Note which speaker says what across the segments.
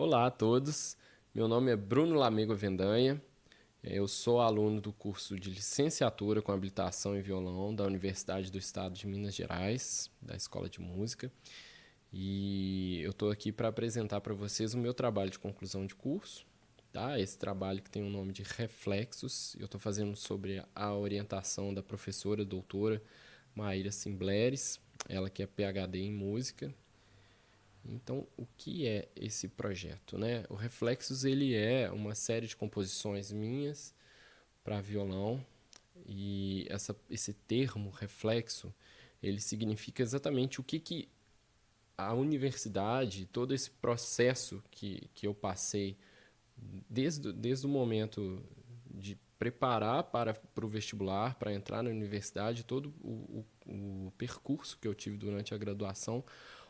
Speaker 1: Olá a todos, meu nome é Bruno Lamego Avendanha, eu sou aluno do curso de licenciatura com habilitação em violão da Universidade do Estado de Minas Gerais, da Escola de Música, e eu estou aqui para apresentar para vocês o meu trabalho de conclusão de curso, tá? Esse trabalho que tem o nome de Reflexos, eu estou fazendo sobre a orientação da professora doutora Maíra Simbleres, ela que é PhD em música. Então, o que é esse projeto, né? O Reflexos ele é uma série de composições minhas para violão e esse termo reflexo ele significa exatamente o que a universidade, todo esse processo que eu passei desde o momento de preparar para o vestibular, para entrar na universidade, todo o percurso que eu tive durante a graduação,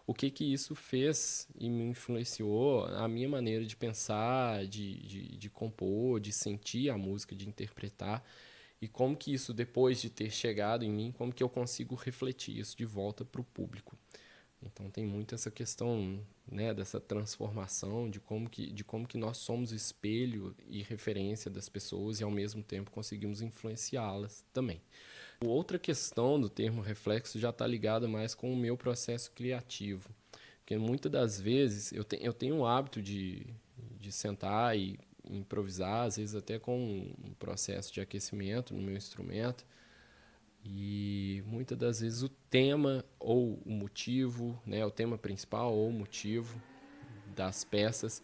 Speaker 1: o que isso fez e me influenciou a minha maneira de pensar, de compor, de sentir a música, de interpretar, e como que isso, depois de ter chegado em mim, como que eu consigo refletir isso de volta para o público. Então tem muito essa questão, né, dessa transformação de como que nós somos espelho e referência das pessoas e ao mesmo tempo conseguimos influenciá-las também. Outra questão do termo reflexo já está ligada mais com o meu processo criativo, porque muitas das vezes eu tenho o hábito de sentar e improvisar, às vezes até com um processo de aquecimento no meu instrumento, e muitas das vezes o tema ou o motivo, né, o tema principal ou o motivo das peças,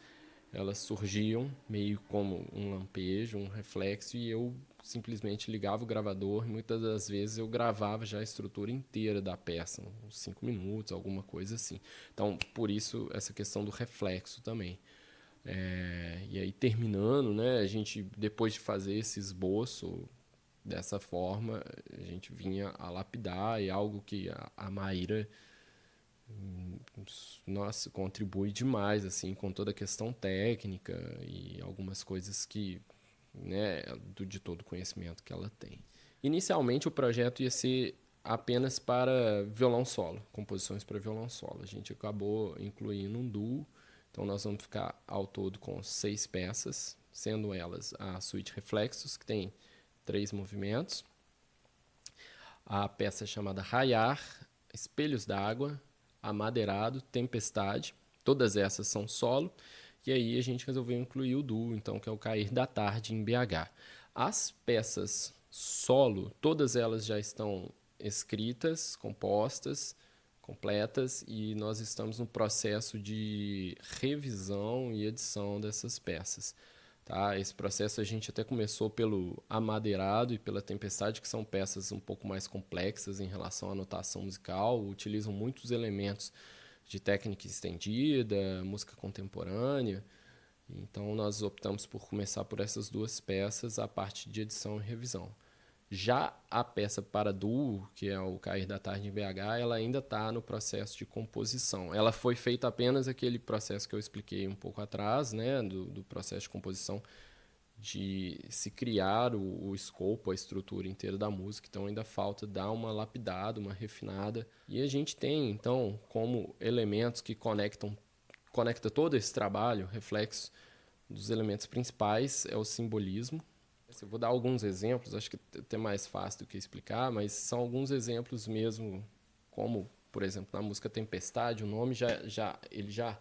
Speaker 1: elas surgiam meio como um lampejo, um reflexo, e eu simplesmente ligava o gravador e muitas das vezes eu gravava já a estrutura inteira da peça, uns 5 minutos, alguma coisa assim. Então, por isso, essa questão do reflexo também. E aí, terminando, né, a gente, depois de fazer esse esboço, dessa forma, a gente vinha a lapidar, e algo que a Maíra, nossa, contribui demais, assim, com toda a questão técnica e algumas coisas que, né, de todo o conhecimento que ela tem. Inicialmente, o projeto ia ser apenas para violão solo, composições para violão solo. A gente acabou incluindo um duo, então nós vamos ficar ao todo com 6 peças, sendo elas a suíte Reflexos, que tem 3 movimentos, a peça chamada Raiar, Espelhos d'Água, Amadeirado, Tempestade. Todas essas são solo. E aí a gente resolveu incluir o duo, então, que é o Cair da Tarde em BH. As peças solo, todas elas já estão escritas, compostas, completas, e nós estamos no processo de revisão e edição dessas peças. Tá? Esse processo a gente até começou pelo Amadeirado e pela Tempestade, que são peças um pouco mais complexas em relação à notação musical, utilizam muitos elementos de técnica estendida, música contemporânea. Então nós optamos por começar por essas duas peças, a parte de edição e revisão. Já a peça para duo, que é o Cair da Tarde em BH, ela ainda está no processo de composição. Ela foi feita apenas aquele processo que eu expliquei um pouco atrás, né, do processo de composição, de se criar o escopo, a estrutura inteira da música. Então ainda falta dar uma lapidada, uma refinada. E a gente tem, então, como elementos que conecta todo esse trabalho, reflexo dos elementos principais, é o simbolismo. Eu vou dar alguns exemplos, acho que é até mais fácil do que explicar, mas são alguns exemplos mesmo, como, por exemplo, na música Tempestade, o nome ele já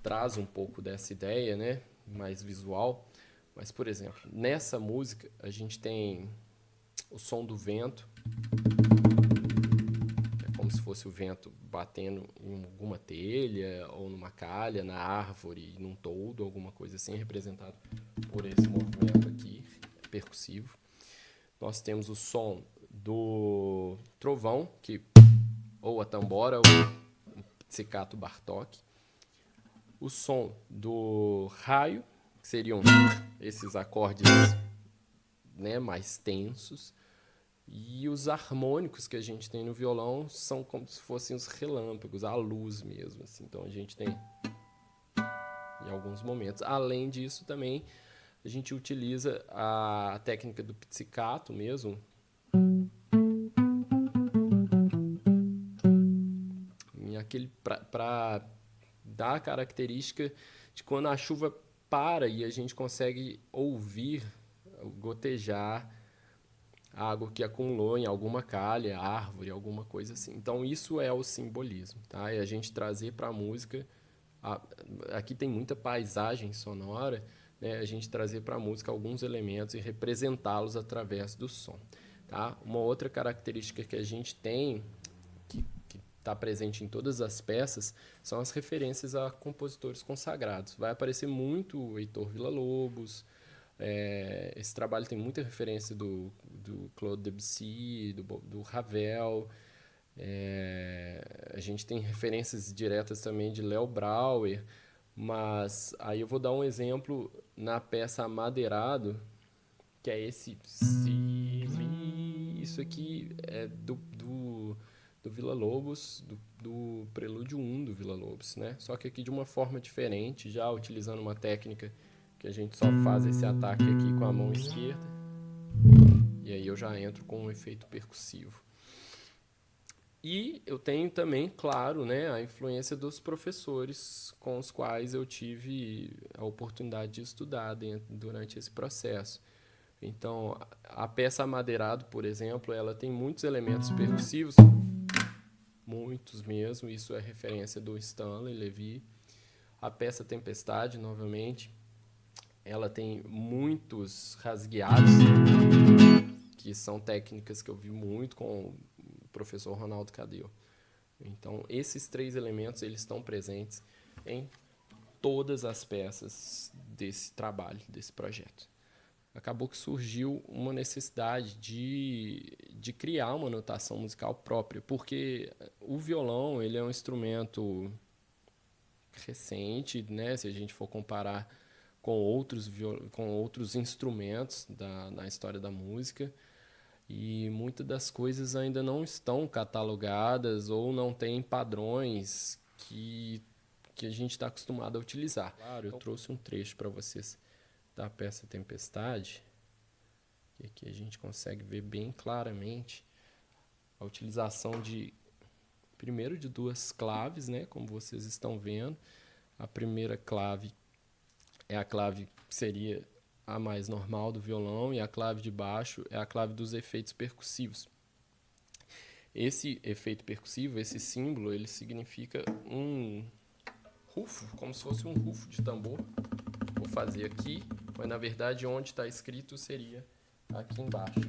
Speaker 1: traz um pouco dessa ideia, né, mais visual. Mas, por exemplo, nessa música a gente tem o som do vento, que é como se fosse o vento batendo em alguma telha, ou numa calha, na árvore, num toldo, alguma coisa assim, representado por esse movimento aqui, percussivo. Nós temos o som do trovão, ou a tambora, ou o pizzicato Bartók. O som do raio, que seriam esses acordes, né, mais tensos. E os harmônicos que a gente tem no violão são como se fossem os relâmpagos, a luz mesmo. Assim. Então a gente tem em alguns momentos. Além disso, também a gente utiliza a técnica do pizzicato mesmo, em aquele para dá a característica de quando a chuva para e a gente consegue ouvir gotejar água que acumulou em alguma calha, árvore, alguma coisa assim. Então, isso é o simbolismo, tá? É a gente trazer para a música... Aqui tem muita paisagem sonora, né? A gente trazer para a música alguns elementos e representá-los através do som, tá? Uma outra característica que a gente tem, que está presente em todas as peças, são as referências a compositores consagrados. Vai aparecer muito o Heitor Villa-Lobos. Esse trabalho tem muita referência do Claude Debussy, do Ravel. A gente tem referências diretas também de Léo Brauer, mas aí eu vou dar um exemplo na peça Amadeirado, que é esse si, mi. Isso aqui é do Villa-Lobos, do Prelúdio 1 do Villa-Lobos, né? Só que aqui de uma forma diferente, já utilizando uma técnica que a gente só faz esse ataque aqui com a mão esquerda. E aí eu já entro com um efeito percussivo. E eu tenho também, claro, né, a influência dos professores com os quais eu tive a oportunidade de estudar durante esse processo. Então, a peça Amadeirado, por exemplo, ela tem muitos elementos percussivos, muitos mesmo, isso é referência do Stanley Levy. A peça Tempestade, novamente, ela tem muitos rasgueados, que são técnicas que eu vi muito com o professor Ronaldo Cadeu. Então, esses 3 elementos eles estão presentes em todas as peças desse trabalho, desse projeto. Acabou que surgiu uma necessidade de criar uma notação musical própria, porque o violão ele é um instrumento recente, né? Se a gente for comparar com outros instrumentos na história da música, e muitas das coisas ainda não estão catalogadas ou não têm padrões que a gente está acostumado a utilizar. Claro, eu trouxe um trecho para vocês da peça Tempestade, que aqui a gente consegue ver bem claramente a utilização primeiro de 2 claves, né, como vocês estão vendo. A primeira clave é a clave que seria a mais normal do violão, e a clave de baixo é a clave dos efeitos percussivos. Esse efeito percussivo, esse símbolo, ele significa um rufo, como se fosse um rufo de tambor. Vou fazer aqui, mas na verdade onde está escrito seria aqui embaixo.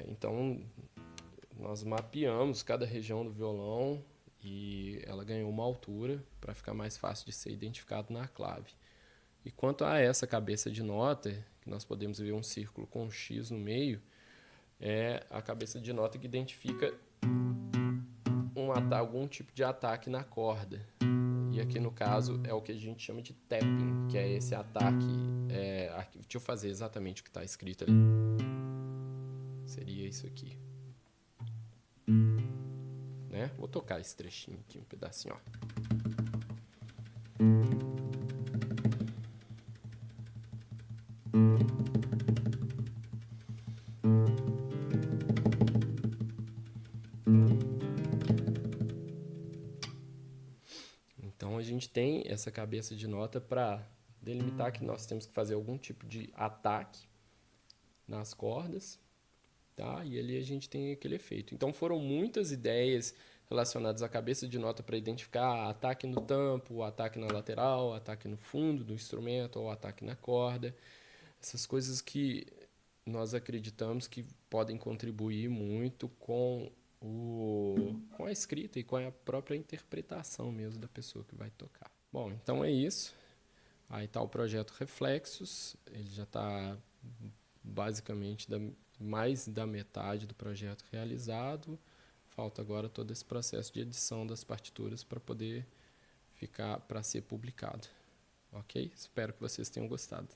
Speaker 1: Então, nós mapeamos cada região do violão e ela ganhou uma altura para ficar mais fácil de ser identificado na clave. E quanto a essa cabeça de nota, que nós podemos ver um círculo com um X no meio, é a cabeça de nota que identifica algum tipo de ataque na corda. E aqui no caso é o que a gente chama de tapping, que é esse ataque. Deixa eu fazer exatamente o que está escrito ali. Seria isso aqui. Né? Vou tocar esse trechinho aqui, um pedacinho, ó. Então a gente tem essa cabeça de nota para delimitar que nós temos que fazer algum tipo de ataque nas cordas, tá? E ali a gente tem aquele efeito. Então foram muitas ideias relacionadas à cabeça de nota para identificar ataque no tampo, ataque na lateral, ataque no fundo do instrumento ou ataque na corda. Essas coisas que nós acreditamos que podem contribuir muito com a escrita e com a própria interpretação mesmo da pessoa que vai tocar. Bom, então é isso. Aí está o projeto Reflexos. Ele já está basicamente mais da metade do projeto realizado. Falta agora todo esse processo de edição das partituras para poder ficar para ser publicado. Ok? Espero que vocês tenham gostado.